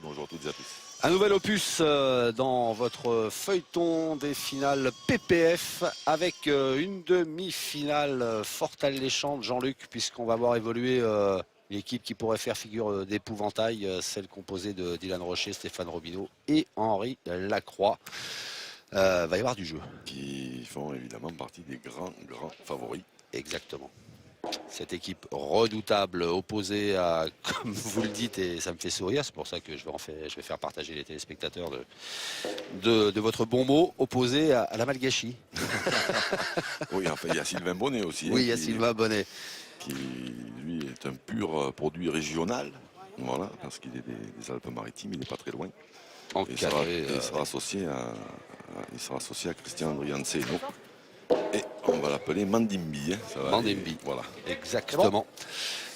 Bonjour à toutes et à tous. Un nouvel opus dans votre feuilleton des finales PPF avec une demi-finale forte alléchante, Jean-Luc, puisqu'on va voir évoluer l'équipe qui pourrait faire figure d'épouvantail, celle composée de Dylan Rocher, Stéphane Robineau et Henri Lacroix. Va y avoir du jeu. Qui font évidemment partie des grands favoris. Exactement. Cette équipe redoutable opposée à, comme vous le dites, et ça me fait sourire, c'est pour ça que je vais faire partager les téléspectateurs de votre bon mot, opposée à la Malgachie. Oui, enfin il y a Sylvain Bonnet aussi. Oui, il y a Sylvain Bonnet. Qui lui est un pur produit régional, voilà, parce qu'il est des Alpes-Maritimes, il n'est pas très loin. Il sera associé à Christian Andrianceno. Et on va l'appeler Mandimbi. Mandimbi, voilà. Exactement.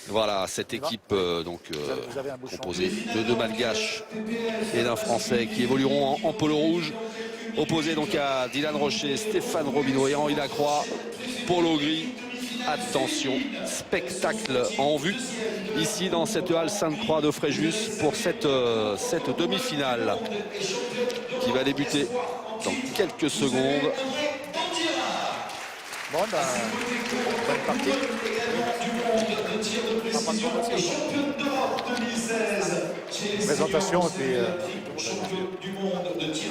Voilà, cette équipe composée de deux Malgaches et d'un Français qui évolueront en polo rouge, opposé donc à Dylan Rocher, Stéphane Robineau et Henri Lacroix. Polo gris, attention, spectacle en vue ici dans cette halle Sainte-Croix de Fréjus pour cette demi-finale qui va débuter dans quelques secondes. Bon, ben, bonne partie. Présentation et puis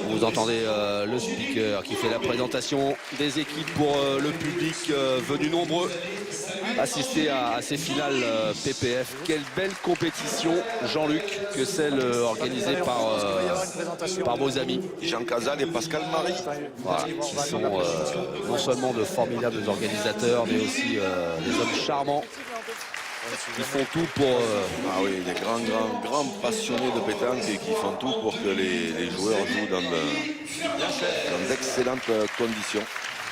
Vous entendez le speaker qui fait la présentation des équipes pour le public venu nombreux assister à ces finales PPF. Quelle belle compétition, Jean-Luc, que celle organisée par vos amis Jean Casal et Pascal Marie. Voilà, qui sont non seulement de formidables organisateurs, mais aussi des hommes charmants qui font tout pour... Ah oui, des grands passionnés de pétanque et qui font tout pour que les joueurs jouent dans d'excellentes conditions.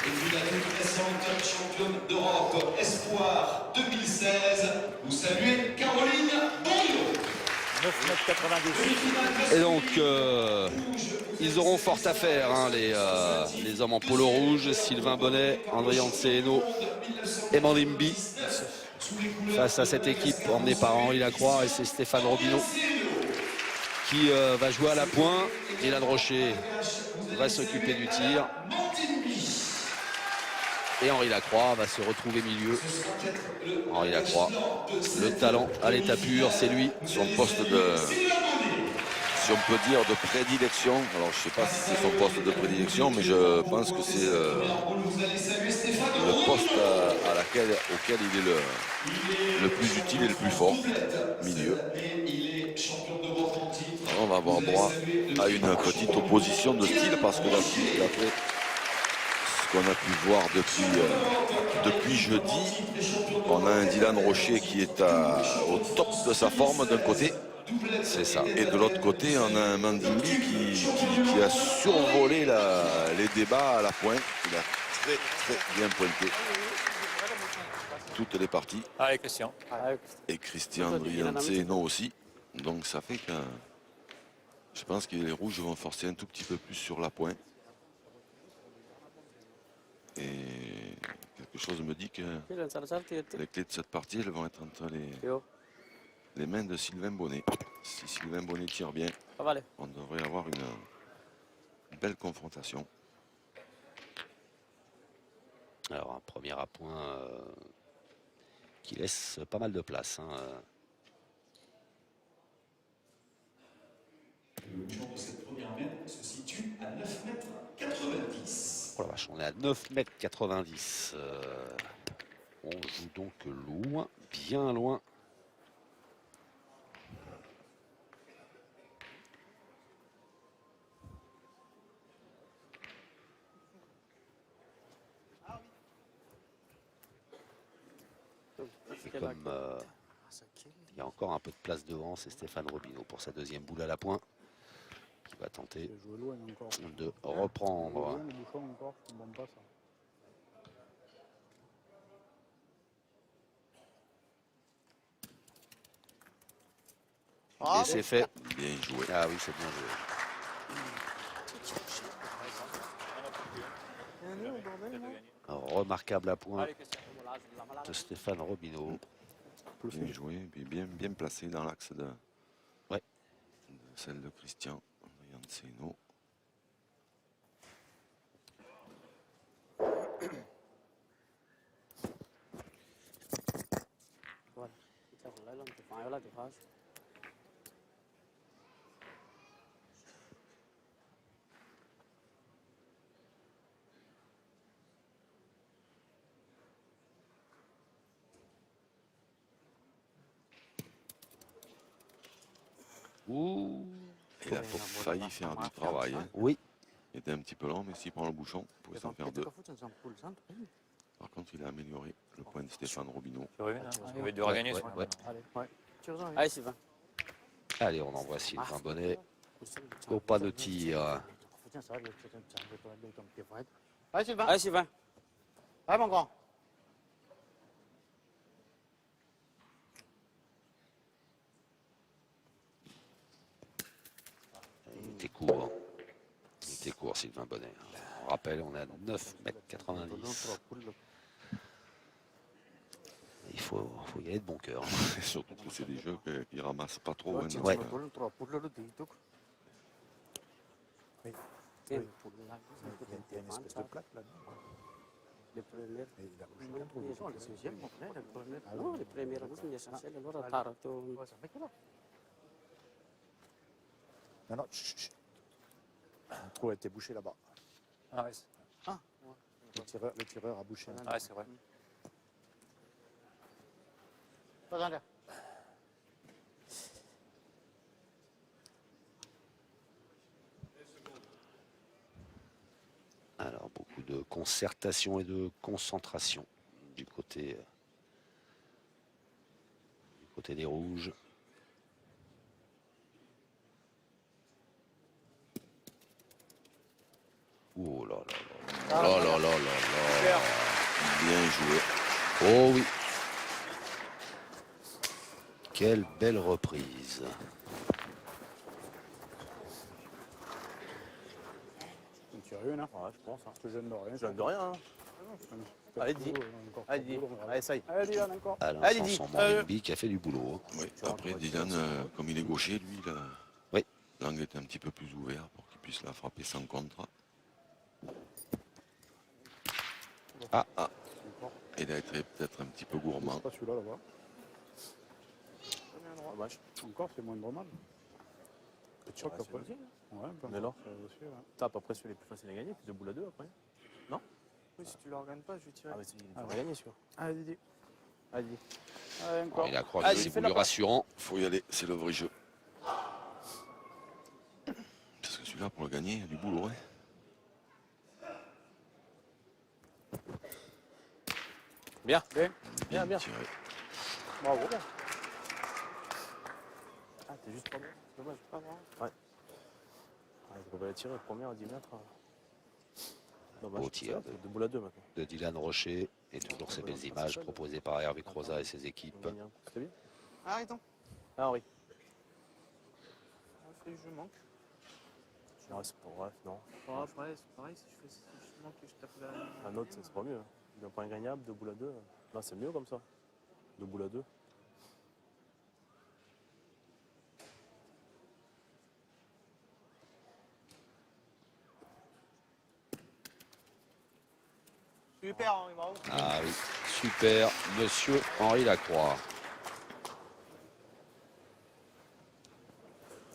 Et puis la toute récente championne d'Europe Espoir 2016, vous saluez Caroline Bonio. 9,90 m. Et donc, ils auront fort à faire, hein, les hommes en polo rouge, Sylvain Bonnet, Andrianceno et Mandimbi, face à cette équipe emmenée par Henri Lacroix, et c'est Stéphane Robineau qui va jouer à la pointe. Dylan Rocher va s'occuper du tir. Et Henri Lacroix va se retrouver milieu. Henri Lacroix, le talent à l'état pur, c'est lui. Son poste de, si on peut dire, de prédilection. Alors je ne sais pas si c'est son poste de prédilection, mais je pense que c'est le poste auquel il est le plus utile et le plus fort, milieu. Alors on va avoir droit à une petite opposition de style parce que d'après ce qu'on a pu voir depuis jeudi, on a un Dylan Rocher qui est au top de sa forme d'un côté. C'est ça. Et de l'autre côté, on a un Mandimbi qui a survolé les débats à la pointe. Il a très bien pointé toutes les parties. Allez, Christian. Et Christian Andrianceno aussi. Donc ça fait que je pense que les rouges vont forcer un tout petit peu plus sur la pointe. Et quelque chose me dit que les clés de cette partie, elles vont être entre les mains de Sylvain Bonnet. Si Sylvain Bonnet tire bien, on devrait avoir une belle confrontation. Alors un premier à point qui laisse pas mal de place. Hein. Le champ de cette première mètre se situe à 9,90 m. Oh la vache, on est à 9,90 m. On joue donc loin, bien loin. Et comme il y a encore un peu de place devant, c'est Stéphane Robineau pour sa deuxième boule à la pointe qui va tenter de reprendre. Et c'est fait. Bien joué. Ah oui, c'est bien joué. Remarquable à point de Stéphane Robineau. Bien joué, puis bien placé dans l'axe celle de Christian Andrianceno. Ouh. Il a failli faire du travail. Hein. Oui. Il était un petit peu lent, mais s'il prend le bouchon, il pouvait s'en faire deux. Par contre, il a amélioré le point de Stéphane Robineau. Il va devoir gagner. Allez, Sylvain. Allez, on envoie Sylvain Bonnet au pas de tir. Allez, Sylvain. Allez, Sylvain. Allez, mon grand. Il était court. Il était court, Sylvain Bonnet. On rappelle, on est à 9,90 m. Il faut y aller de bon cœur. Surtout que c'est des jeux qui ramassent pas trop. Hein, Ouais. Il y a une espèce de plaque là. Les premières. Et il a bougé bien trop vite. Non, les premières routes, l'essentiel, allora tarto. Non, non, chut, chut. Le trou a été bouché là-bas. Ah ouais, Le tireur a bouché. ah ouais, c'est vrai. Pas en l'air. Alors, beaucoup de concertation et de concentration du côté des rouges. Oh là là là là là là là là. Bien joué. Oh oui. Quelle belle reprise. Un tireur, hein. Ouais, je pense. Hein. Je gêne de rien. Je donne de rien. Hein. Allez, dis. Allez, dis. Allez, ça y est. Allez, Dylan, encore. Alain Allez, dis. Sanson Morimbi qui a fait du boulot. Oui. Après, Dylan, comme il est gaucher, lui, Oui. l'angle était un petit peu plus ouvert pour qu'il puisse la frapper sans contre. Ah. Il a été peut-être un petit peu gourmand. Pas celui-là, là-bas. Dommage. Encore, c'est moindre mal. Tu vois après. aussi. Ouais, un peu. Mais alors Ça aussi, ouais. Tape après celui les plus faciles à gagner, plus de boule à deux après. Non? Oui, si tu le regagnes pas, je vais tirer. Ah, mais il faut gagner celui-là. Allez, Didi. Allez, dis. Allez, Bon, encore. il a croisé, Allez, c'est fais voulu là-bas. rassurant. Faut y aller, c'est le vrai jeu. Parce que celui-là, pour le gagner, il y a du boulot. Hein. Bien. Bien. Bien. Tiré. Bravo. Ah, t'es juste pas bon. C'est dommage. Pas bon. Ouais. Ah, il devrait la tirer, première à 10 mètres. Dommage. Beau tir De boule à deux maintenant. de Dylan Rocher et toujours ces belles images proposées par Hervé Croza et ses équipes. C'était bien. Arrêtons. Ah, Henri. Je manque. Ouais, c'est pas bref, non. Pareil, c'est pareil, si je manque et je tape la. Un autre, c'est pas mieux. Hein. Il a pas un gagnable, deux boules à deux. Là, c'est mieux comme ça. Deux boules à deux. Super, Henri, bravo. Ah oui, super, monsieur Henri Lacroix.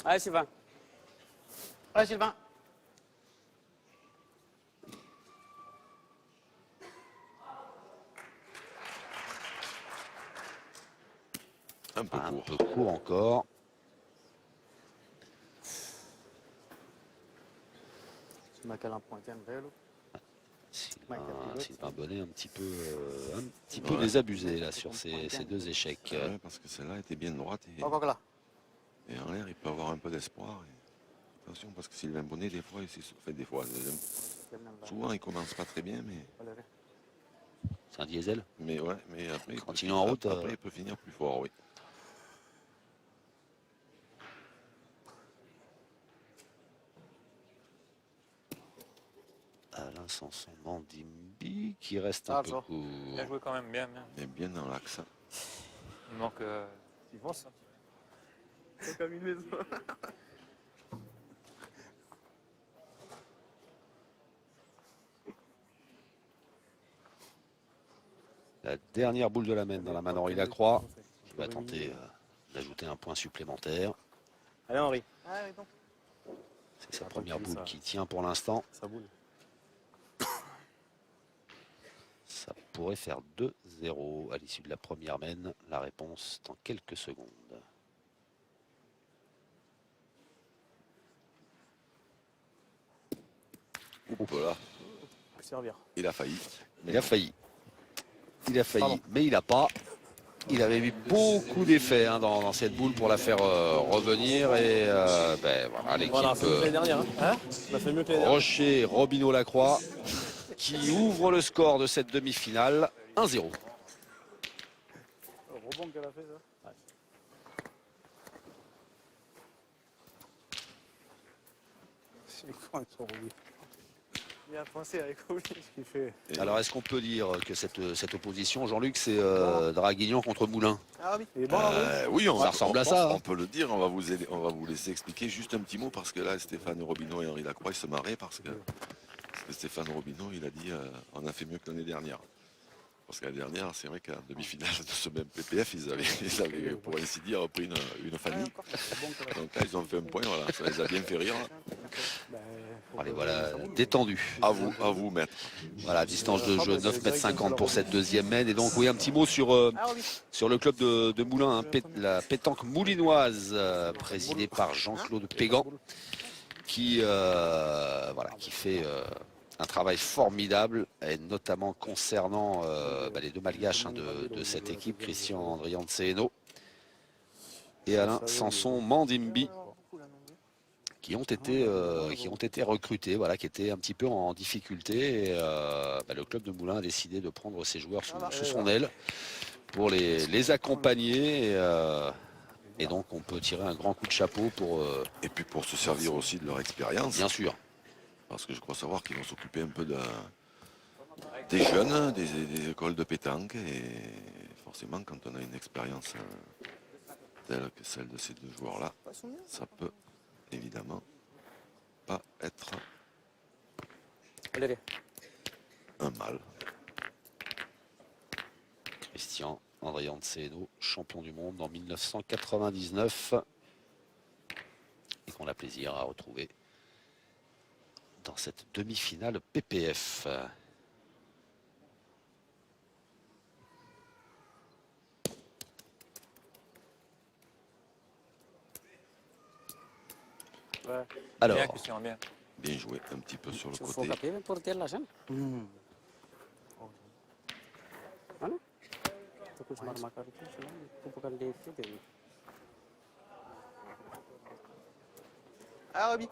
Allez, Sylvain. Allez, Sylvain. Un peu Un court. peu court encore. Tu m'as qu'à l'emprunter un vélo. Sylvain Bonnet un petit peu désabusé là sur ces deux échecs. Ouais, parce que celle-là était bien droite Encore que là. et en l'air, il peut avoir un peu d'espoir. Attention, parce que Sylvain Bonnet, des fois, souvent, il commence pas très bien, C'est un diesel. mais ouais, mais après, Continue en route. Après, il peut finir plus fort, oui. Alain Sanson Mandimbi qui reste un peu Bien court. Bien joué quand même, bien. Mais bien dans l'axe. Il manque. Il pense. C'est comme une maison. La dernière boule de la main dans la main d'Henri Lacroix, qui va tenter d'ajouter un point supplémentaire. Allez Henri. C'est sa première boule qui tient pour l'instant. Ça boule. Ça pourrait faire 2-0 à l'issue de la première main. La réponse dans quelques secondes. Voilà. Servir. Il a failli. Il a failli. Il a failli, Pardon. mais il n'a pas. Il avait mis beaucoup d'effets dans cette boule pour la faire revenir. Et ben, voilà, l'équipe Voilà, on a fait mieux que l'année dernière. Hein on a fait mieux que l'année dernière. Rocher, Robineau, Lacroix qui ouvre le score de cette demi-finale. 1-0. Le rebond qu'elle a fait, ça. C'est con, ils sont revenus. Il a pensé avec Obi. Ce qu'il fait. Alors, est-ce qu'on peut dire que cette opposition, Jean-Luc, c'est Draguignan contre Moulin? Ah oui. Il est bon, là, oui. Oui, Ça ressemble à ça, hein. On peut le dire, on va vous laisser expliquer juste un petit mot parce que là, Stéphane Robineau et Henri Lacroix, ils se marraient parce que Stéphane Robineau, il a dit on a fait mieux que l'année dernière. Parce que l'année dernière, c'est vrai qu'en demi-finale de ce même PPF, ils avaient pour ainsi dire, pris une famille. Donc là, ils ont fait un point, voilà, ça les a bien fait rire. Allez, voilà, détendu. À vous, maître. Voilà, distance de jeu 9,50 m pour cette deuxième main. Et donc, oui, un petit mot sur le club de Moulins, hein, la pétanque moulinoise, présidée par Jean-Claude Pégan, qui fait un travail formidable, et notamment concernant les deux malgaches de cette équipe, Christian Andrian-Tseno et Alain Sanson Mandimbi, qui ont été recrutés, voilà, qui étaient un petit peu en difficulté. Et, le club de Moulins a décidé de prendre ces joueurs sous son aile pour les accompagner. Et donc on peut tirer un grand coup de chapeau pour... Et puis pour se servir aussi de leur expérience. Bien sûr. Parce que je crois savoir qu'ils vont s'occuper un peu des jeunes, des écoles de pétanque. Et forcément, quand on a une expérience telle que celle de ces deux joueurs-là, ça peut évidemment pas être un mal. Christian Andrian-Tseno, champion du monde en 1999. Et qu'on a plaisir à retrouver dans cette demi-finale PPF. Ouais. Alors, Bien, Christian, bien. Bien joué, un petit peu sur le Faut côté. caper pour dire la chaîne. Voilà. Terus marmakar itu itu bukan DV deh. Ah Roby.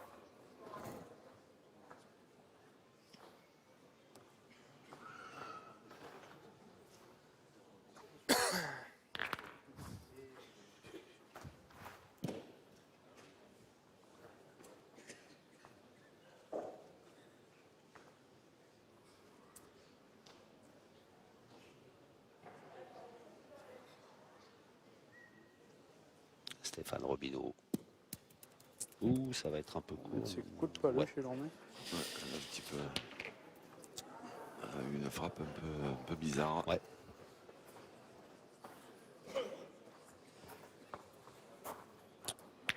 Stéphane Robineau. Ouh, ça va être un peu court. C'est coup de paluche, il en met. Ouais, un petit peu. Une frappe un peu bizarre. Ouais.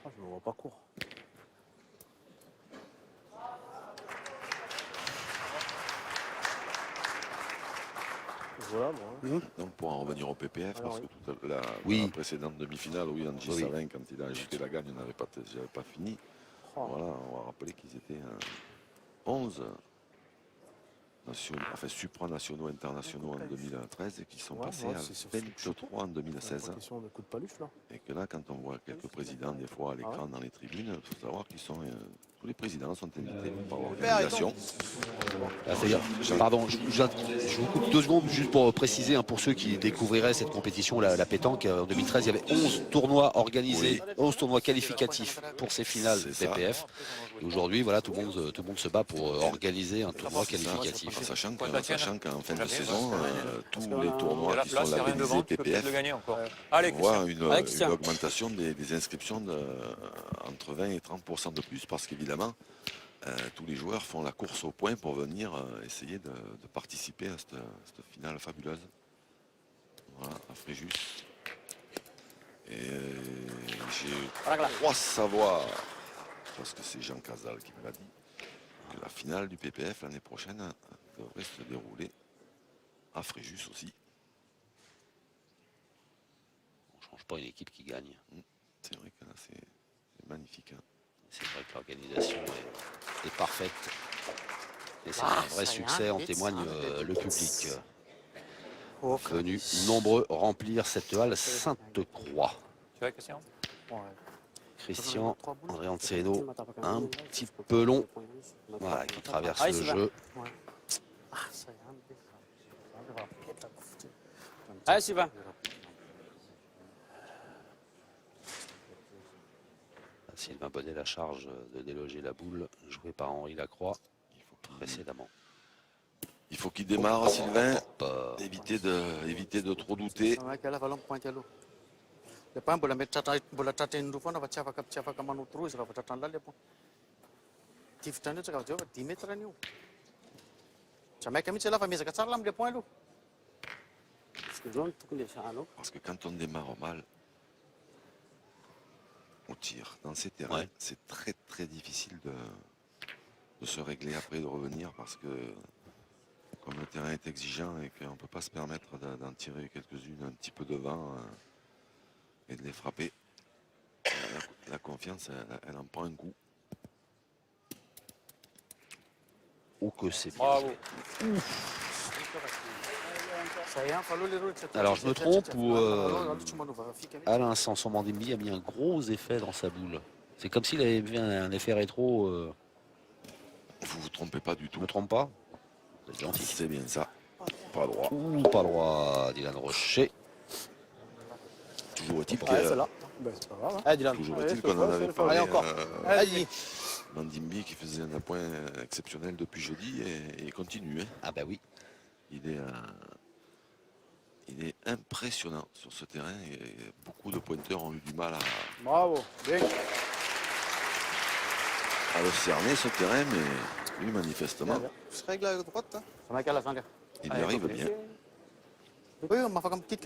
Ah, je le vois pas court. Voilà, bon. Donc pour en revenir au PPF, Alors, parce que toute la précédente demi-finale, oui, Angie Savin, quand il a ajouté la gagne, on n'avait pas fini. Oh. Voilà, on va rappeler qu'ils étaient 11 supranationaux internationaux en 2013 et qui sont passés à 23 en 2016. C'est question de coup de paluche, là. Et que là, quand on voit quelques présidents, des fois à l'écran dans les tribunes, il faut savoir qu'ils sont. Tous les présidents sont invités par l'organisation. Pardon, je vous coupe 2 secondes juste pour préciser, hein, pour ceux qui découvriraient cette compétition, la pétanque, en 2013, il y avait 11 tournois organisés, 11 tournois qualificatifs pour ces finales PPF. Et aujourd'hui, voilà, tout le monde se bat pour organiser un tournoi qualificatif. Sachant qu'en fin de saison, tous les tournois qui sont labellisés PPF voient une augmentation des inscriptions entre 20 et 30% de plus, parce qu'évidemment, tous les joueurs font la course au point pour venir essayer de participer à cette finale fabuleuse. Voilà, à Fréjus. Et j'ai crois savoir, parce que c'est Jean Casal qui me l'a dit, que la finale du PPF l'année prochaine devrait se dérouler à Fréjus aussi. On ne change pas une équipe qui gagne. C'est vrai que là c'est magnifique. Hein. C'est vrai que l'organisation est parfaite. Et c'est un vrai succès, en témoigne le public. Venu nombreux remplir cette halle Sainte-Croix. Tu vois, Christian? Christian, André Anceno, un petit peu long, voilà, qui traverse le jeu. Allez, Sylvain. Sylvain Bonnet la charge de déloger la boule, jouée par Henri Lacroix précédemment. Il faut qu'il démarre, Sylvain. Éviter de trop douter. Parce que quand on démarre mal au tir dans ces terrains, c'est très très difficile de se régler après, de revenir, parce que comme le terrain est exigeant et qu'on ne peut pas se permettre d'en tirer quelques-unes un petit peu devant et de les frapper, la confiance, elle en prend un coup. Oh que c'est bien. Alors je me trompe ou Alain Sanson-Mandimbi a mis un gros effet dans sa boule. C'est comme s'il avait vu un effet rétro. Vous vous trompez pas du tout. Je me trompe pas? Vous êtes gentil. C'est bien ça. Pas droit. Ouh, pas droit, Dylan Rocher. Toujours est-il qu'on en avait parlé. Mandimbi qui faisait un point exceptionnel depuis jeudi et il continue. Hein. Ah bah oui. Il est impressionnant sur ce terrain et beaucoup de pointeurs ont eu du mal Bravo, bien. À le cerner ce terrain, mais lui manifestement, Je règle à droite. il y arrive bien. Oui, on m'a fait une petite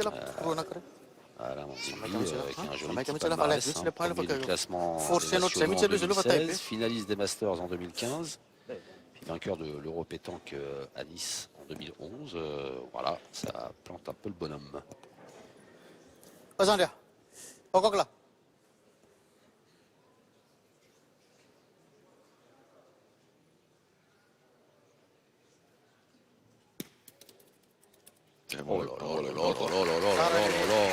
Voilà, Mandimbi qui a un joli petit palmarès, hein, premier du classement des nationaux en 2016, finaliste des Masters en 2015, puis vainqueur de l'Euro Pétanque à Nice en 2011. Voilà, ça plante un peu le bonhomme. Oh là là là là là là là là là là.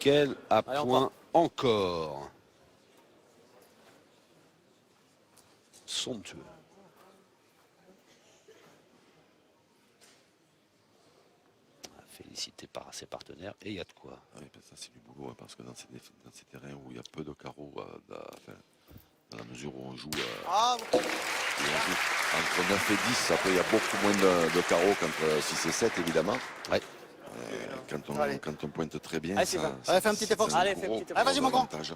Quel appoint encore. Somptueux. Félicité par ses partenaires et il y a de quoi. Oui, ben ça c'est du boulot, hein, parce que dans ces terrains où il y a peu de carreaux, dans la mesure où on joue, entre 9 et 10, après il y a beaucoup moins de carreaux qu'entre 6 et 7 évidemment. Ouais. Quand on pointe très bien, Allez, ça, allez, fais un petit effort. Allez, fais un petit effort. Vas-y, mon grand. avantage.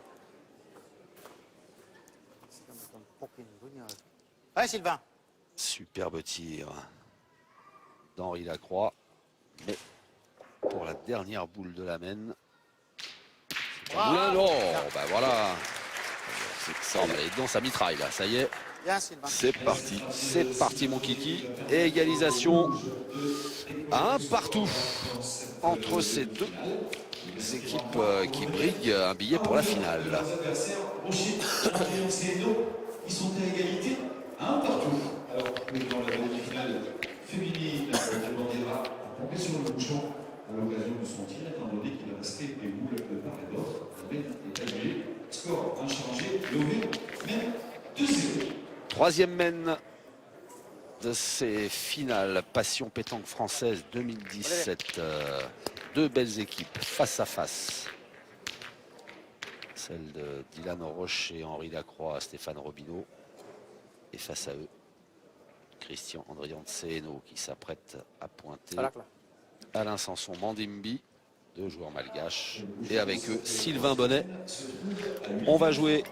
Allez, Sylvain. Superbe tir d'Henri Lacroix. Mais pour la dernière boule de la mène, c'est un moulin d'or. Ben voilà. Ça, dans sa mitraille là, ça y est. Bien, Sylvain. C'est parti. C'est parti mon kiki. Et égalisation à un partout entre ces deux équipes qui briguent un billet pour la finale. Rocher et Anceno, ils sont à égalité à un partout. Alors, dans la demi-finale féminine, la Bandera a pompé sur le bouchon à l'occasion de son tir, étant donné qu'il restait des boules de part et d'autre. Le est annulé. Score inchangé, Lové mène 2-0. Troisième mène de ces finales Passion Pétanque Française 2017. Deux belles équipes face à face. Celle de Dylan Rocher, Henri Lacroix, Stéphane Robineau. Et face à eux, Christian André Anceno qui s'apprête à pointer. Alain Sanson Mandimbi, deux joueurs malgaches. Et avec eux, Sylvain Bonnet. On va jouer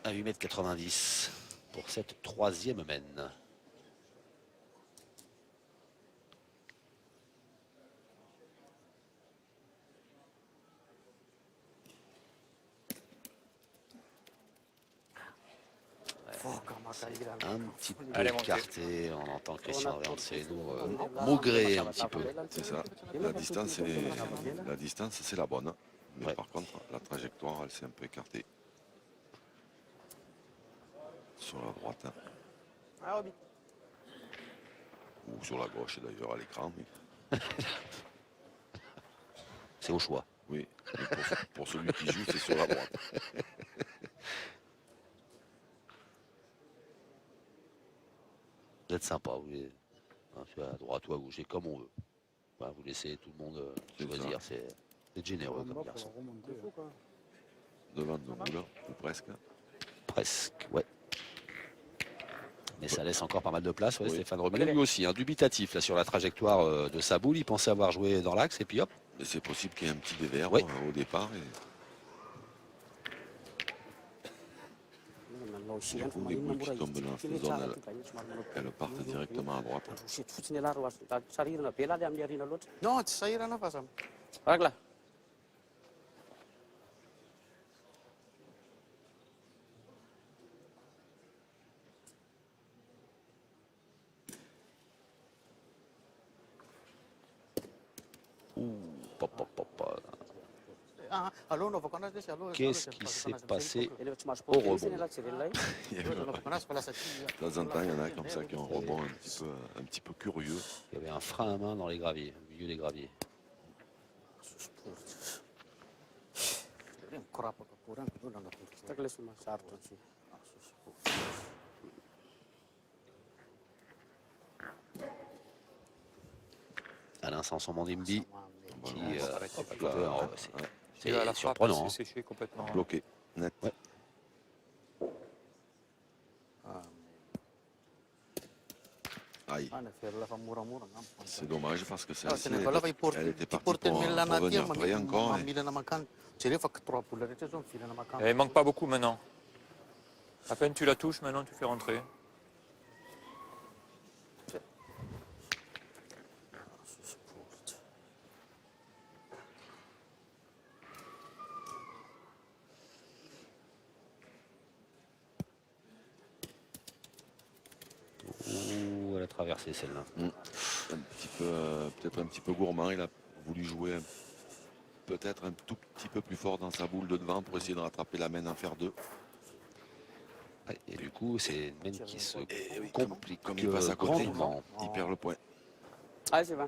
à 8,90 m pour cette troisième mène. un petit peu Allez, montez. écarté. On entend Christian Andrianseno maugrer un petit peu. C'est ça. La distance, c'est la bonne. Mais Ouais. par contre, la trajectoire, elle s'est un peu écartée. Sur la droite. Hein. Ah, oui. Ou sur la gauche d'ailleurs à l'écran. Mais... C'est au choix. Oui, mais pour celui qui joue, c'est sur la droite. Vous êtes sympa, vous à droite ou à gauche, et comme on veut. Voilà, vous laissez tout le monde choisir, c'est généreux comme garçon. Devant nos moulins, ou presque. Presque, ouais. Mais ça laisse encore pas mal de place, ouais, Oui. Stéphane Robinet, lui aussi, dubitatif là, sur la trajectoire de sa boule. Il pensait avoir joué dans l'axe, et puis hop. Mais c'est possible qu'il y ait un petit dévers Oui. au départ. Et... Du coup, les boules qui tombent dans cette zone, elles partent directement à droite. Non, tsy sahirana fa zany. Ragla. Pop, pop, pop. Allô, anaovako anazy lesy, allô. Qu'est-ce qui s'est passé au rebond? Il y avait- De temps en temps, il y en a comme ça qui ont un rebond un petit peu curieux. Il y avait un frein à main dans les graviers, au milieu des graviers. Alain Sanson Mandimbi qui hop là, c'est surprenant. C'est séché complètement. Bloqué, net. Ouais. Aïe, c'est dommage parce que Ah, celle-ci, elle était partie pour revenir près encore. Il manque pas beaucoup maintenant. À peine tu la touches, maintenant tu fais rentrer. Ouh, elle a traversé celle-là. Un petit peu, peut-être un petit peu gourmand. Il a voulu jouer peut-être un tout petit peu plus fort dans sa boule de devant pour essayer de rattraper la main en faire deux. Ouais, et du coup, c'est une main qui se oui, complique comme il passe à côté, grandement. il perd le point. Ah, c'est vrai.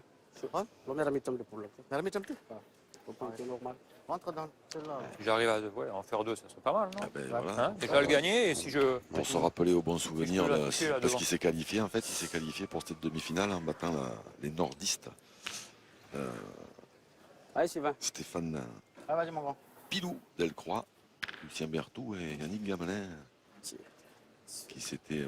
Lo miara-miditra am'le boula. Miara-miditra am'ty? Normal. Rentre dans celle-là. Si j'arrive à en faire deux, ça serait pas mal, non? Ah ben, voilà. Hein, déjà le gagner, et si je... Pour se rappeler au bon souvenir, Je peux la toucher, là, parce devant. qu'il s'est qualifié, en fait, il s'est qualifié pour cette demi-finale en battant les nordistes. Ah, c'est vrai. Stéphane Ah, vas-y, mon grand. Pilou Delcroix, Lucien Berthoud et Yannick Gamelin, qui s'étaient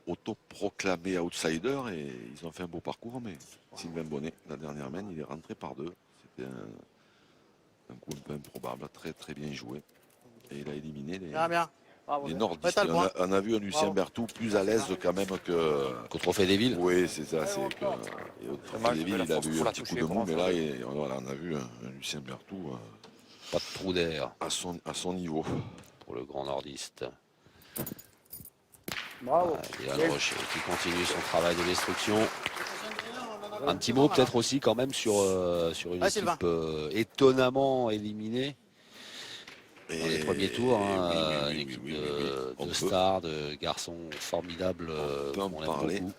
autoproclamés outsiders, et ils ont fait un beau parcours, mais Sylvain Bonnet, la dernière main, il est rentré par deux. C'était un coup un peu improbable, très très bien joué. Et il a éliminé Bien, bien. Bravo. les Ouais, nordistes. t'as le point. On a vu un Lucien Bravo. Berthoud plus à l'aise quand même que... Qu'au Trophée des Villes. Oui, c'est ça. C'est que... Et au Dommage, Trophée des mais la Villes, il a force eu pour un la petit coup toucher, de pour mou, en mais faire là, deux. voilà, on a vu un Lucien Berthoud Pas de trou d'air à son niveau. pour le grand nordiste. Bravo. Dylan Rocher qui continue son travail de destruction. Un petit mot peut-être aussi quand même sur une Ouais, Sylvain. équipe étonnamment éliminée dans les premiers tours. Hein, une équipe de stars, de garçons formidables. On peut en qu'on aime parler. beaucoup.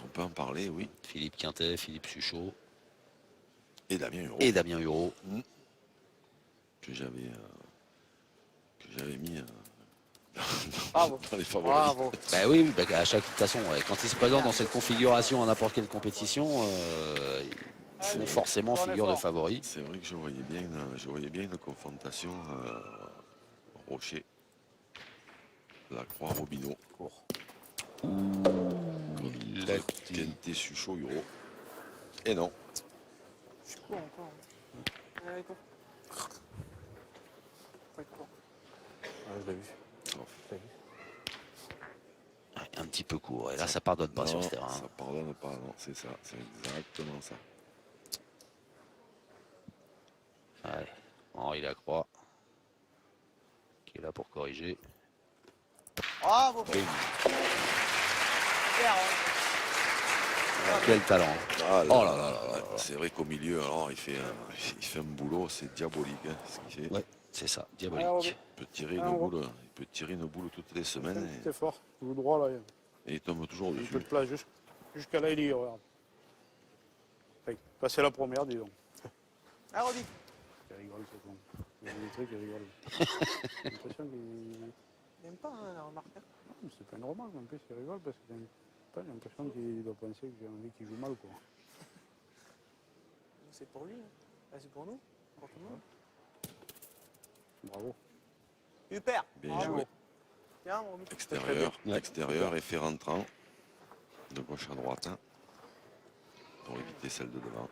On peut en parler, oui. Philippe Quintet, Philippe Suchot Et Damien Hureau, et Damien Hureau. que j'avais mis Bravo. dans les favoris. Bravo. Bah oui, bah, à chaque de toute façon, quand ils se présentent dans cette configuration à n'importe quelle compétition, ils font forcément figure de favoris. C'est vrai que je voyais bien une confrontation Rocher, Lacroix, Robineau. Quintet, Suchot, Hureau. Et non. Je l'ai vu. Un petit peu court. Et là, ça pardonne pas sur Non, ce terrain. ça pardonne pas, non, c'est ça, c'est exactement ça. Allez, Henri Lacroix qui est là pour corriger. Bravo. Quel talent. Ah, Oh là là là là. C'est vrai qu'au milieu, alors, il fait un boulot, c'est diabolique hein, ce qu'il fait. Ouais, c'est ça, diabolique. Il peut tirer une boule toutes les semaines C'est fort. Tout droit là. et il tombe toujours Un peu dessus. de place jusqu'à là, il y regarde. Enfin, passer la première, disons. Ah, Roby. Il rigole, c'est bon. Il y a des trucs, il rigole. J'ai l'impression qu'il. Il n'aime pas hein, la remarque. Hein. Non, c'est pas une remarque, en plus, il rigole parce que j'ai l'impression qu'il doit penser que j'ai envie qu'il joue mal, quoi. C'est pour lui. Hein. Ah, c'est pour nous. Pour tout le monde. Bravo. Super. Bien Bravo. joué. Tiens, Roby. Extérieur et fait rentrant de gauche à droite hein, pour éviter celle de devant.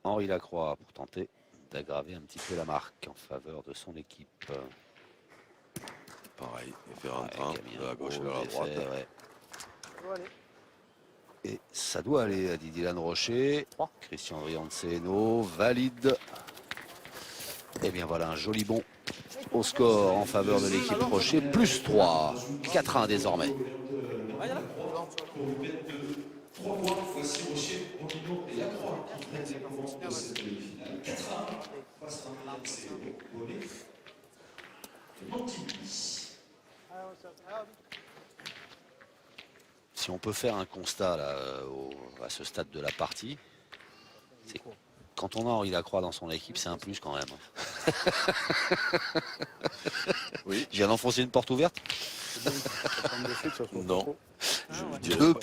Henri Lacroix pour tenter d'aggraver un petit peu la marque en faveur de son équipe. Pareil, il fait rentrant Camille, de la gauche beau vers la effet, droite. ouais. Bon, allez. Et ça doit aller à Dylan Rocher. Christian Drianceno valide. Et bien voilà un joli bond au score en faveur de l'équipe Rocher. Plus 3. 4-1 désormais. Pour une bête de 3 points. Voici Rocher, Robineau et Lacroix qui prennent les commandes de cette demi-finale. 4-1 face à un c'est Bonnet et Montigny. Si on peut faire un constat là, à ce stade de la partie, c'est quand on a Henri Lacroix dans son équipe, c'est un plus quand même. Oui. Je viens d'enfoncer une porte ouverte. Non. Je dirais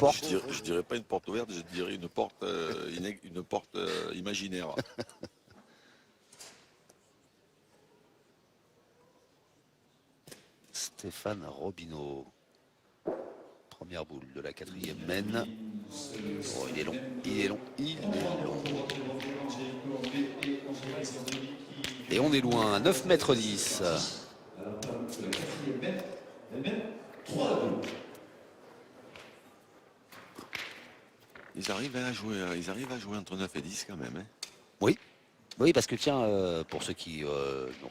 pas une porte ouverte, je dirais une porte, imaginaire. Stéphane Robineau. Première boule de la 4e mène. Oh, il est long, il est long, il est long. Et on est loin, 9 mètres 10. Ils arrivent à jouer entre 9 et 10 quand même. Hein. Oui. Oui, parce que tiens, pour ceux qui nous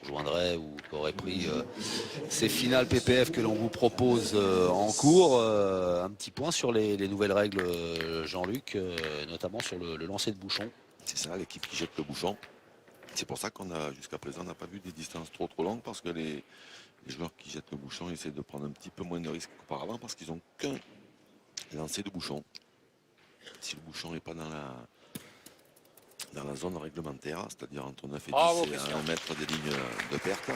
rejoindraient ou qui auraient pris ces finales PPF que l'on vous propose en cours, un petit point sur les nouvelles règles, Jean-Luc, notamment sur le lancer de bouchon. C'est ça, l'équipe qui jette le bouchon. C'est pour ça qu'on a, jusqu'à présent, n'a pas vu des distances trop longues, parce que les joueurs qui jettent le bouchon essaient de prendre un petit peu moins de risques qu'auparavant, parce qu'ils n'ont qu'un lancer de bouchon. Si le bouchon n'est pas dans la zone réglementaire, c'est-à-dire entre 9 et 10 et à 1 mètre des lignes de perte,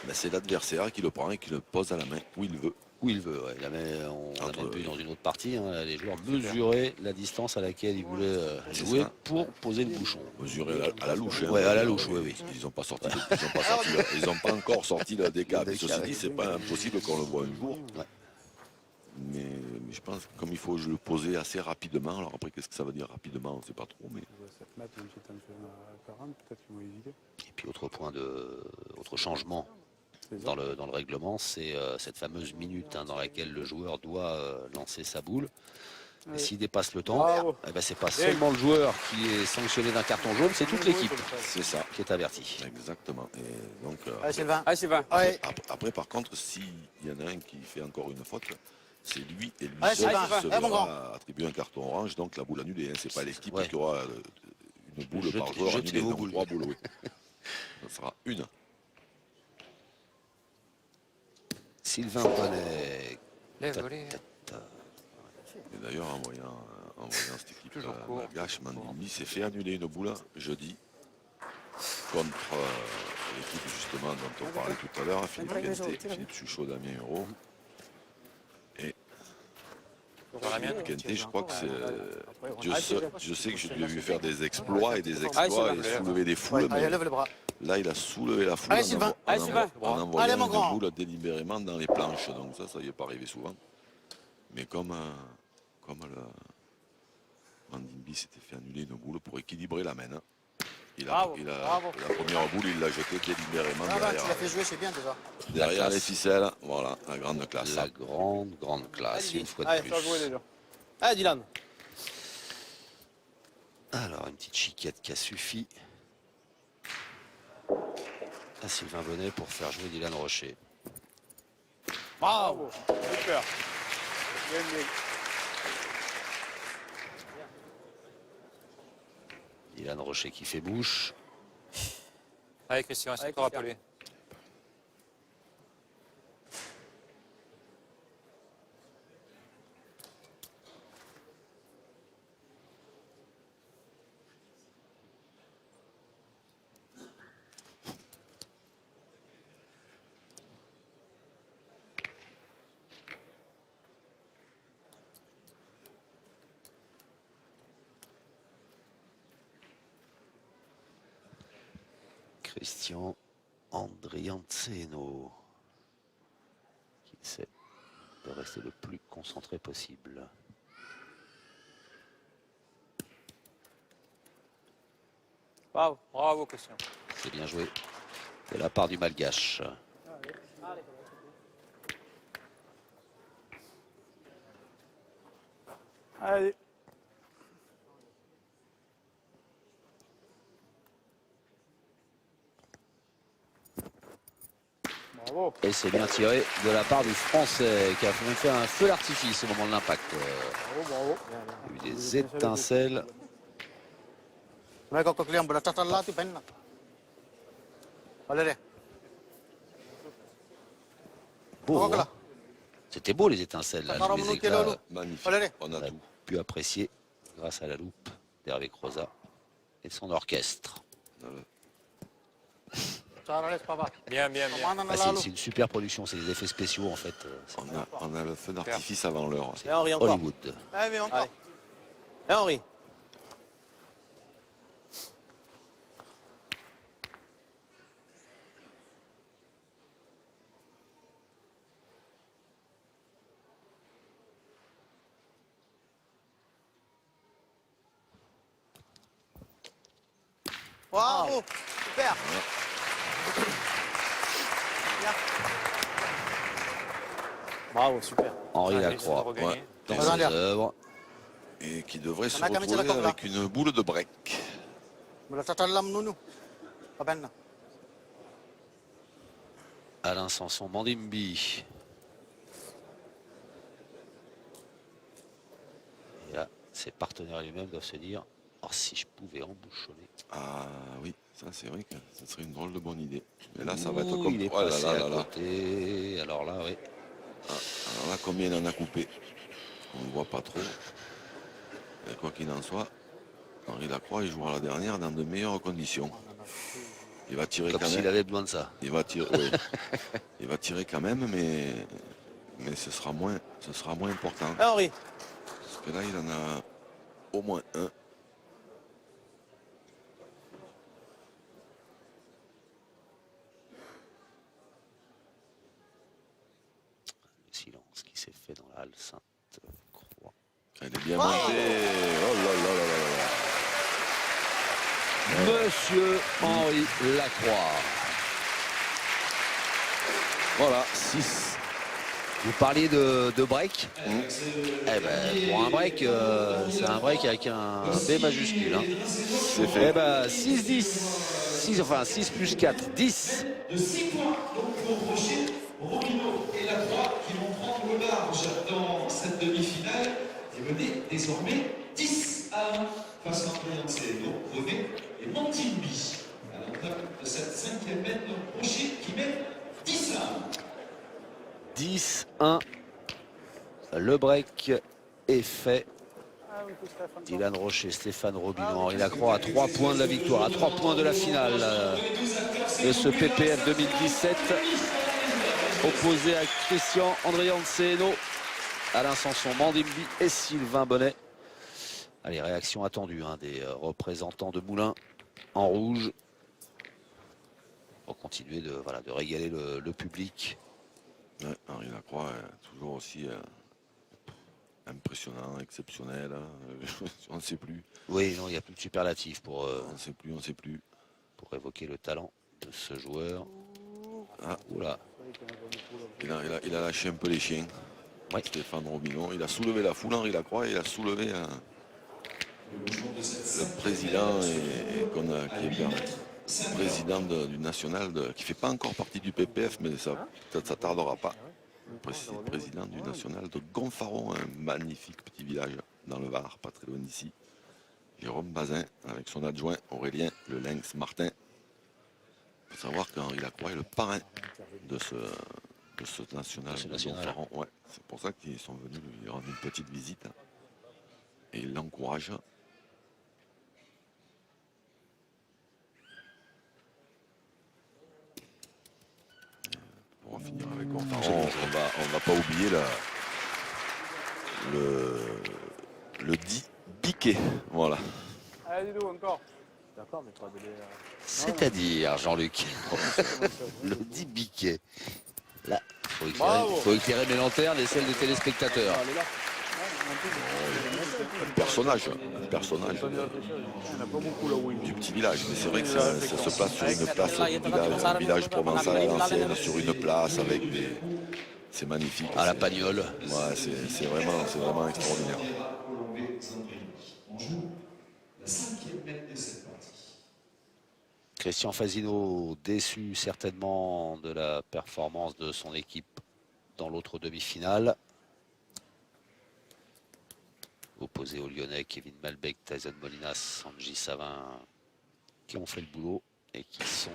ben c'est l'adversaire qui le prend et qui le pose à la main où il veut. Où il veut, ouais. On a même vu dans une autre partie, hein, les joueurs mesurer la distance à laquelle ils voulaient jouer pour poser le bouchon. Mesurer à la louche. Hein, ouais, à la louche, oui, oui. Ils n'ont pas sorti, ils n'ont pas encore sorti le DK. Ceci dit, c'est pas impossible qu'on le voit un jour. Ouais. Mais je pense que comme il faut le poser assez rapidement, alors après qu'est-ce que ça veut dire rapidement, on ne sait pas trop. Mais... 7 mètres, même si tu en fais à 40, peut-être qu'ils vont hésiter. Et puis autre changement dans le règlement, c'est cette fameuse minute dans laquelle le joueur doit lancer sa boule. Et s'il dépasse le temps, eh ben, c'est pas seulement le joueur qui est sanctionné d'un carton jaune, c'est toute l'équipe c'est ça qui est avertie. Exactement. Et donc, Allez, Sylvain. Allez, Sylvain. après, par contre, s'il y en a un qui fait encore une faute, c'est lui et lui Allez, seul Sylvain. qui se verra attribuer un carton orange, donc la boule annulée. Hein. C'est pas l'équipe qui aura une boule par joueur annulée, donc 3 boules. Oui. Ça sera une. Sylvain Bonnet. Et d'ailleurs, en voyant cette équipe malgache, Mandini s'est fait annuler une boule jeudi contre l'équipe justement dont on parlait tout à l'heure, Philippe Quenté, Philippe Suchot, Damien Huro. Et Philippe Quenté, je crois que c'est... Je sais que je lui ai vu faire des exploits et soulever des foules. Mais là, il a soulevé la foule en envoyant une boule délibérément dans les planches. Donc ça y est pas arrivé souvent. Mais comme Mandimbi s'était fait annuler une boule pour équilibrer la main. Bravo, la bravo. première boule, il l'a jetée délibérément Ah, bah, tu l'as derrière, fait jouer, c'est bien déjà. derrière La les classe. ficelles. Voilà, la grande classe. La grande classe, une fois de Allez, plus. fais jouer déjà. Allez, Dylan. Alors, une petite chiquette qui a suffi à Sylvain Bonnet pour faire jouer Dylan Rocher. Bravo. Super. Bien, bien. Dylan Rocher qui fait bouche. Allez, Christian, essaie de te Christian. rappeler. Christian Andrianceno qui essaie de rester le plus concentré possible. Bravo. Bravo, Christian. C'est bien joué de la part du Malgache. Allez. Bravo. Et c'est bien tiré de la part du Français qui a même fait un feu d'artifice au moment de l'impact. Bravo, bravo. Il y a eu des étincelles. Mereka kau kalian berat lah tu pen. Allez, Beau, Voilà. hein. C'était beau les étincelles, là, Attends, les Ramon, éclats. quel Magnifique. allez. On On a a tout. pu apprécier grâce à la loupe d'Hervé Croza et son orchestre. Cara les papa. Bien, bien, bien. Mana Ah, lalu. c'est une super production, c'est des effets spéciaux en fait. C'est On a le feu d'artifice avant l'heure. Et Henri encore. Hollywood. Allez, mais encore. Allez. Et Henri. Bravo. Super. Bravo, super. Henri Allez, Lacroix, c'est de regagner. ouais, dans Vas-y, ses Léa. œuvres. Et qui devrait se On a qu'à mettre la retrouver corde là. avec une boule de break. Berat dalam nunu. Apa Alain Sanson, Mandimbi. Et là, ses partenaires lui-même doivent se dire, oh, si je pouvais embouchonner. Ah oui, ça c'est vrai que ce serait une drôle de bonne idée. Mais là, ça va être Ouh, comme... il est Oh là passé là à là là. côté. Alors là, oui. Alors là, combien il en a coupé? On ne voit pas trop. Et quoi qu'il en soit, Henri Lacroix, il jouera la dernière dans de meilleures conditions. Il va tirer Comme quand s'il même. avait besoin de ça. Il va tirer, oui. Il va tirer quand même, mais ce sera moins important. Et Henri. Parce que là, il en a au moins un. Le silence qui s'est fait dans la halle Sainte-Croix. Elle est bien montée. Oh là là là là là. Monsieur Henri Lacroix. Voilà, 6. Vous parliez de break. Eh ben, pour un break, c'est un break avec un B majuscule. Hein. C'est fait. Eh ben, 6-10. 6 plus 4, 10. De 6 points donc pour Rocher, Romino et Lacroix qui vont prendre le large dans cette demi-finale et mener désormais 10 à 1 face à Andrianceno, René et Montimbi. À l'entame de cette 5e mène, Rocher qui mène 10 à 1. 10-1. Le break est fait. Dylan Rocher, Stéphane Robineau, Henri Lacroix à 3 points de la victoire, à 3 points de la finale de ce PPF 2017. Opposé à Christian Andrianceno, Alain Sanson, Mandimbi et Sylvain Bonnet. Allez, réaction attendue hein, des représentants de Moulins en rouge. Pour continuer de régaler le public. Ouais, Henri Lacroix est toujours aussi impressionnant. impressionnant, exceptionnel, on ne sait plus. Oui, non, il n'y a plus de superlatif On ne sait plus. Pour évoquer le talent de ce joueur. Ah, oula. Il a lâché un peu les chiens. Ouais. Stéphane Robineau, il a soulevé la foule, Henri Lacroix, il a soulevé le président qui est président du national, qui ne fait pas encore partie du PPF, mais ça peut-être ça tardera pas. Le président du national de Gonfaron, un magnifique petit village dans le Var, pas très loin d'ici. Jérôme Bazin avec son adjoint Aurélien Le Lynx Martin. Il faut savoir qu'Henri Lacroix est le parrain de ce national de Gonfaron. Ouais, c'est pour ça qu'ils sont venus lui rendre une petite visite. Et ils l'encouragent. On va finir avec Gonfaron. On va pas oublier le dit Biquet. Voilà. Allez, dis-nous encore. D'accord, mais pas de les... C'est-à-dire, Jean-Luc, le dit Biquet. Là, il faut éclairer mes lanternes et celles des téléspectateurs. Un personnage du petit village. Mais c'est vrai que ça se passe sur une place, un village provençal à l'ancienne, sur une place avec des... C'est magnifique. À la Pagnole. Ouais, c'est vraiment extraordinaire. On joue la 5e mètre de cette partie. Christian Fasino, déçu certainement de la performance de son équipe dans l'autre demi-finale. Opposé aux Lyonnais, Kevin Malbec, Tyson Molinas, Sanji Savin, qui ont fait le boulot et qui sont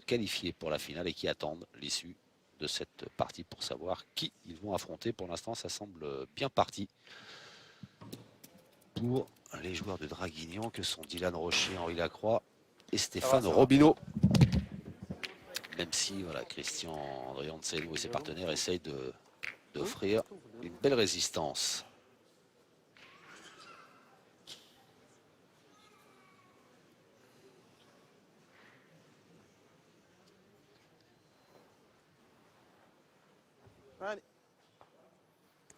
qualifiés pour la finale et qui attendent l'issue de cette partie pour savoir qui ils vont affronter. Pour l'instant, ça semble bien parti pour les joueurs de Draguignan que sont Dylan Rocher, Henri Lacroix et Stéphane Robineau. Même si voilà, Christian Andrianseno et ses partenaires essayent d'offrir une belle résistance. Allez.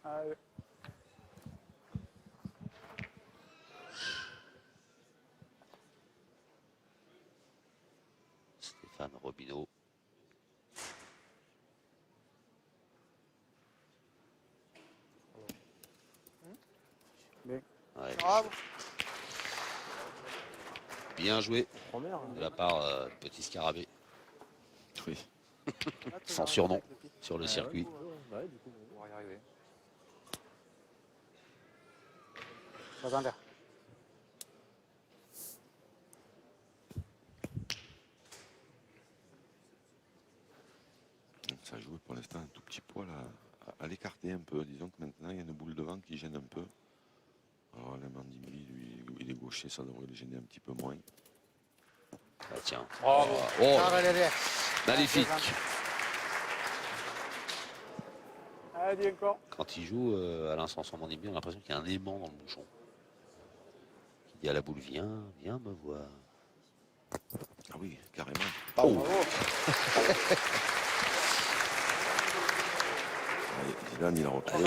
Allez. Stéphane Robineau. Bien. Ouais. Bravo. Bien joué Première. de la part de Petit Scarabée, Oui. sans surnom sur le circuit. Ouais, du coup, On va y arriver. Attendez. Ça joue pour l'instant un tout petit poil à l'écarter un peu. Disons que maintenant il y a une boule devant qui gêne un peu. Alors la Mandimbi, lui, il est gaucher, ça devrait le gêner un petit peu moins. Ah, tiens. Bravo. Oh, Allez. magnifique. Allez, encore. Quand il joue Alain Sanson-Mandimbi, on a l'impression qu'il y a un aimant dans le bouchon. Il dit à la boule, viens me voir. Ah oui, carrément. Oh. Dylan, il a retrouvé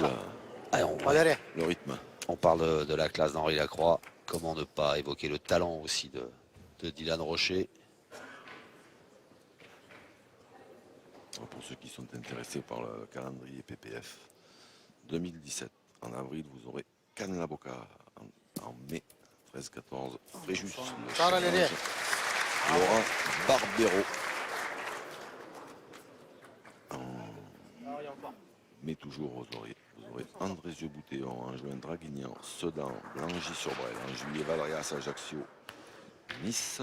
Allez, le rythme. on parle de la classe d'Henri Lacroix. Comment ne pas évoquer le talent aussi de Dylan Rocher. Pour ceux qui sont intéressés par le calendrier PPF 2017, en avril, vous aurez Cannes-la-Boca. En mai, 13-14, Fréjus, Laurent Barbero. Mais toujours vous aurez Andrézieux-Boutéon, en juin Draguignan, Sedan, Blangy-sur-Brel, en juillet Valrias, Ajaccio, Nice,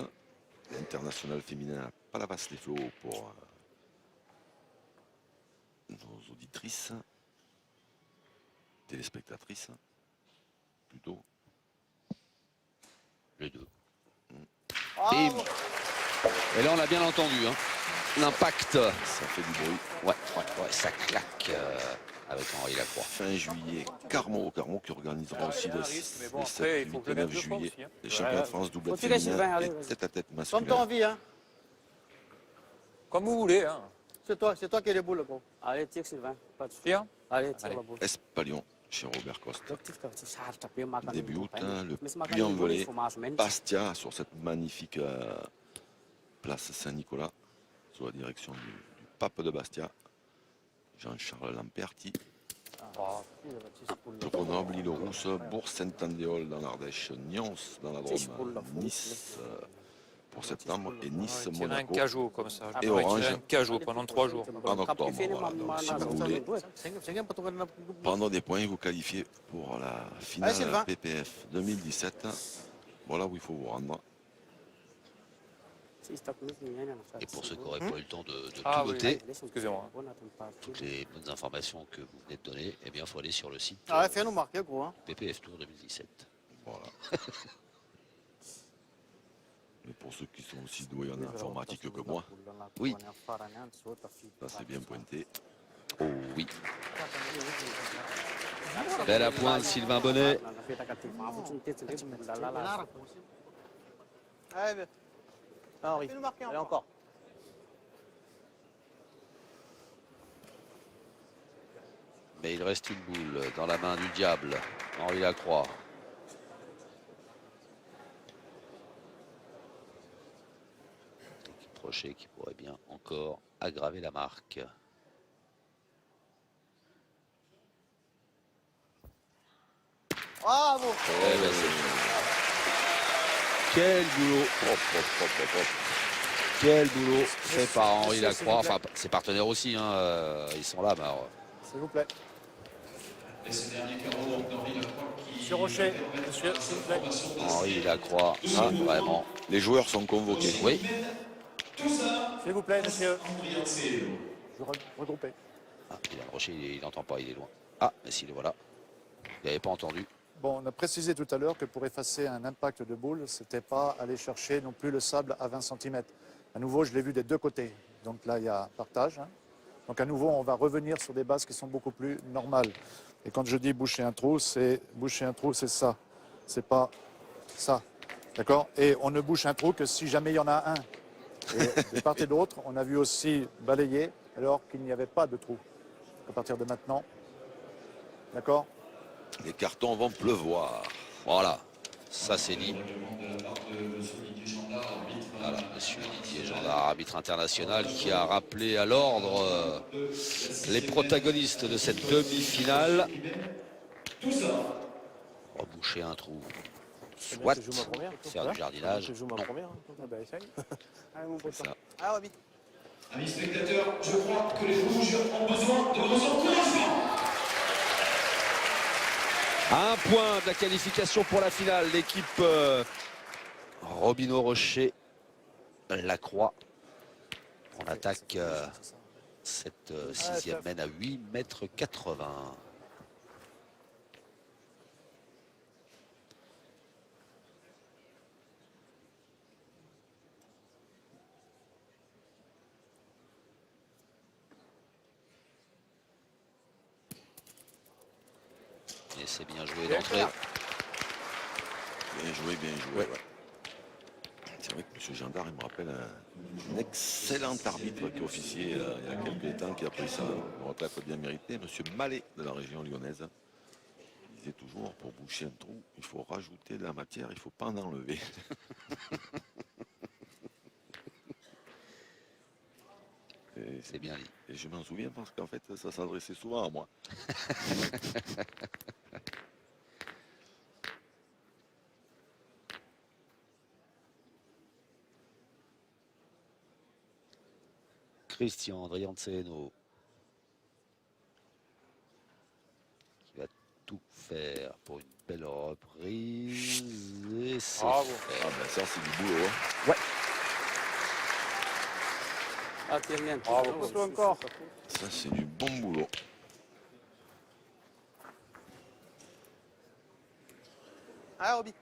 l'international féminin à Palavas-les-Flots pour nos auditrices, téléspectatrices, plutôt. Les deux. Bim. Et là, on l'a bien entendu, hein. L'impact. Ça fait du bruit. Ouais, ça claque avec Henri Lacroix. Fin juillet, Carmo qui organisera aussi le Mais bon, 7, après, il faut 8 que et je le 9 mette deux fois juillet. aussi, hein. Les championnats de France double Faut tirer, féminin Sylvain, allez, et vas-y. tête-à-tête Comme masculin. t'as envie, hein. Comme vous voulez, hein. C'est toi qui as les boules, gros. Allez, tire, Sylvain. Pas de soucis. Tire. Allez, tire Allez. la boule. Espalion, chez Robert Costa. Le Débute le Puy-en-Velay, Bastia sur cette magnifique place Saint-Nicolas, sous la direction du pape de Bastia, Jean-Charles Lamperti. Grenoble, Île-Rousse, Bourg-Saint-Andéol dans l'Ardèche, Nyons dans la Drôme, Nice pour septembre et Nice, Tirer un Monaco cajot comme ça. et Je pourrais tirer Orange un cajot pendant 3 jours. en octobre. Voilà. Donc, si vous voulez prendre des points, vous qualifiez pour la finale PPF 2017. Voilà où il faut vous rendre. Et pour ceux qui n'auraient pas eu le temps de tout Ah oui, noter, excusez-moi. toutes les bonnes informations que vous venez de donner, eh bien, il faut aller sur le site fais-nous marquer, gros. PPF Tour 2017. Voilà. Mais pour ceux qui sont aussi doués en informatique que moi, Oui. ça c'est bien pointé. Oh oui. Belle à pointe, Sylvain Bonnet. Henri, allez encore. Mais il reste une boule dans la main du diable, Henri Lacroix. L'équipe Rocher qui pourrait bien encore aggraver la marque. Bravo. Eh ben, quel boulot. Quel boulot fait par Henri Lacroix. Enfin, ses partenaires aussi, hein, ils sont là. Mais alors, S'il vous plaît. Et ce dernier carreau d'Henri Lacroix qui... Monsieur Rocher, monsieur, s'il vous plaît. Henri Lacroix, ah, vraiment. Les joueurs sont convoqués. Oui. Tout ça, S'il vous plaît, monsieur. André Ansello. Je regrouper. Ah, Dylan Rocher, il n'entend pas, il est loin. Ah, mais s'il est voilà. Il n'avait pas entendu. Bon, on a précisé tout à l'heure que pour effacer un impact de boule, ce n'était pas aller chercher non plus le sable à 20 cm. À nouveau, je l'ai vu des deux côtés. Donc là, il y a partage. Hein. Donc à nouveau, on va revenir sur des bases qui sont beaucoup plus normales. Et quand je dis boucher un trou, c'est ça. C'est pas ça. D'accord? Et on ne bouche un trou que si jamais il y en a un. Et de part et d'autre, on a vu aussi balayer alors qu'il n'y avait pas de trou. À partir de maintenant. D'accord? Les cartons vont pleuvoir. Voilà, ça c'est dit. Voilà, monsieur Didier Gendard, arbitre international, qui a rappelé à l'ordre les protagonistes de cette demi-finale. Reboucher un trou, soit faire du jardinage. Je joue ma Non. première. C'est ça. Ah, vite. Amis spectateurs, je crois que les rouges ont besoin de vos encouragements. Un point de la qualification pour la finale. L'équipe Robineau Rocher Lacroix. On attaque cette sixième mène à 8,80 m. Et c'est bien joué d'entrée. Bien joué, bien joué. Ouais. Ouais. C'est vrai que M. Gendard, il me rappelle un excellent arbitre qui officiait il y a quelques temps, qui a pris sa retraite bien méritée, M. Mallet de la région lyonnaise. Il disait toujours, pour boucher un trou, il faut rajouter de la matière, il ne faut pas en enlever. C'est bien dit. Et je m'en souviens parce qu'en fait, ça s'adressait souvent à moi. Christian Andrianceno qui va tout faire pour une belle reprise. Et c'est Ah fait. ben ça, c'est du boulot. Hein. Ouais. Encore. Ça, c'est du bon boulot. Ah, Roby.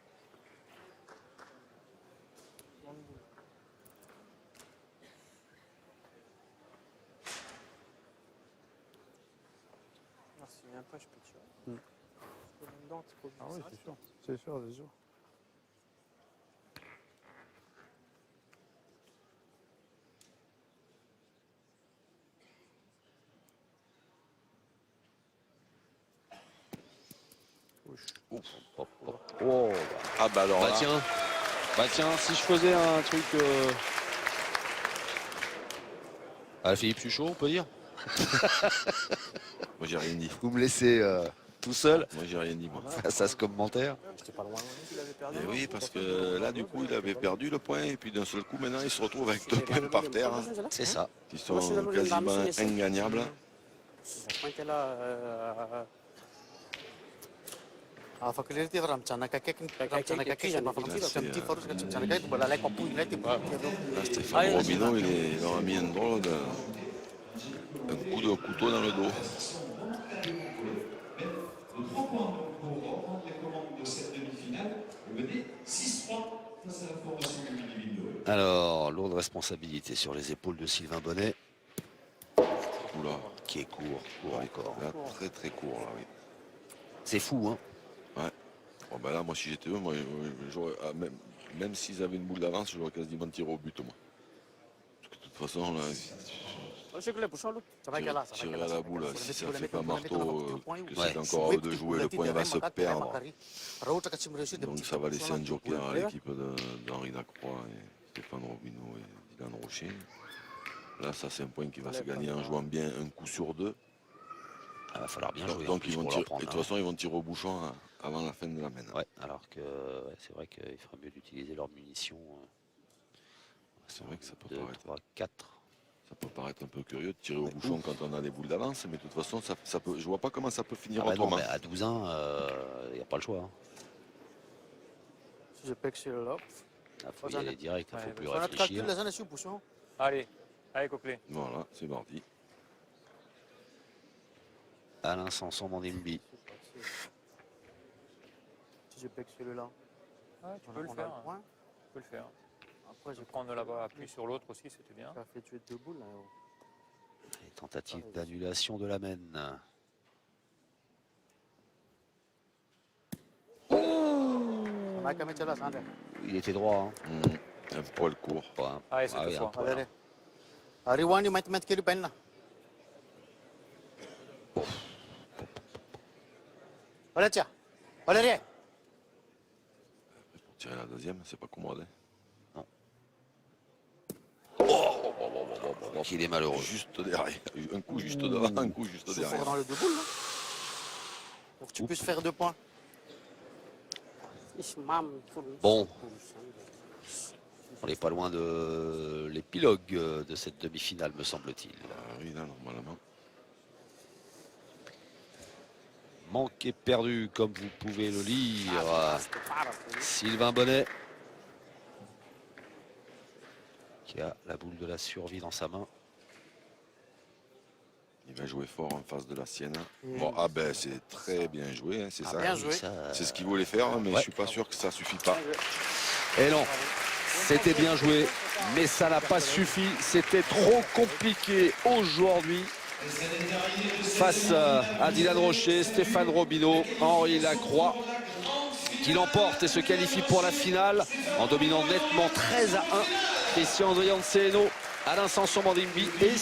S'il vient pas, je peux tirer. Ah oui, c'est sûr. C'est sûr, c'est sûr. Oh, Ah bah alors là, tiens, si je faisais un truc... Ah, Philippe Suchot, on peut dire. moi j'ai rien dit. Vous me laissez tout seul Moi j'ai rien dit moi. face à ce commentaire. J'étais pas loin. Il avait perdu. Et oui, parce que là du coup il avait perdu le point et puis d'un seul coup maintenant il se retrouve avec 2 points par terre hein, C'est ça. qui sont quasiment ingagnables. فكرتي رام تانا كاكيك تانا كاكيك ما فهمتي تمتي فرص تانا كاكيك ولا لا كوبو يلاتي Là, Stéphane Robineau, il leur a mis un drôle un coup de couteau dans le dos. De 3 points pour reprendre les commandes de cette demi-finale. Vous menez 6-3 face à la formation de Livigno. Alors, lourde responsabilité sur les épaules de Sylvain Bonnet, Oula, qui est court encore. là, très très court là, oui. C'est fou, hein. Bon, ben là, moi si j'étais eux, moi, même s'ils avaient une boule d'avance, j'aurais quasiment tiré au but moi. Parce que de toute façon, là, tirer à la boule, si ça fait pas marteau, que c'est encore à eux de jouer, le point va se perdre. Donc ça va laisser un joker à l'équipe d'Henri Lacroix et Stéphane Robineau et Dylan Rocher. Là, ça c'est un point qui va se gagner en jouant bien un coup sur 2. Il va falloir bien jouer. Donc ils vont pour tirer, leur prendre, et de toute façon, ils vont tirer au bouchon hein, avant la fin de la main. Ouais, alors que c'est vrai qu'il ferait mieux d'utiliser leurs munitions. C'est vrai que ça peut 2, paraître. 3, 4. Ça peut paraître un peu curieux de tirer au bouchon quand on a des boules d'avance, mais de toute façon, ça peut, je vois pas comment ça peut finir Ah bah non, autrement. mais à 12-1, il n'y a pas le choix. Hein. Je peux que c'est là. Il faut y aller direct, il ne faut plus On a calculé réfléchir. les années sur bouchon. Allez, allez, Coquelet. Voilà, c'est parti. Alain Sanson Mandimbi. Si je peux que celui-là. Ouais, tu peux le faire. Point. Tu peux le faire. Après, Je j'ai vais prendre là-bas, appuie sur l'autre aussi, c'était bien. fait tuer 2 boules. Et tentative d'annulation de la mène. On a qu'à mettre là, ça Il était droit. Hein. Un poil court. Ouais, hein. Allez, cette oui, un fois. poil, hein. Allez, Ariwani, mettre quel peine là. Allez, tiens. Allez, rien. Pour tirer la deuxième, c'est pas commode. Hein. Qu'il est malheureux. Juste derrière. Un coup juste devant, un coup juste Il faut derrière. dans les 2 boules. Là. Pour que tu puisses faire 2 points. Bon. On n'est pas loin de l'épilogue de cette demi-finale, me semble-t-il. Ah oui, là, normalement. Manqué perdu, comme vous pouvez le lire. Sylvain Bonnet, qui a la boule de la survie dans sa main. Il va jouer fort en face de la sienne. Bon, ah ben c'est très bien joué, hein, c'est ça. Bien joué. C'est ce qu'il voulait faire, mais Ouais. je suis pas sûr que ça suffit pas. Et non, c'était bien joué, mais ça n'a pas suffi. C'était trop compliqué aujourd'hui. Face à Dylan Rocher, Stéphane Robineau, Henri Lacroix, qui l'emporte et se qualifie pour la finale en dominant nettement 13-1. Christian Andrianseno, Alain Sanson Mandimbi et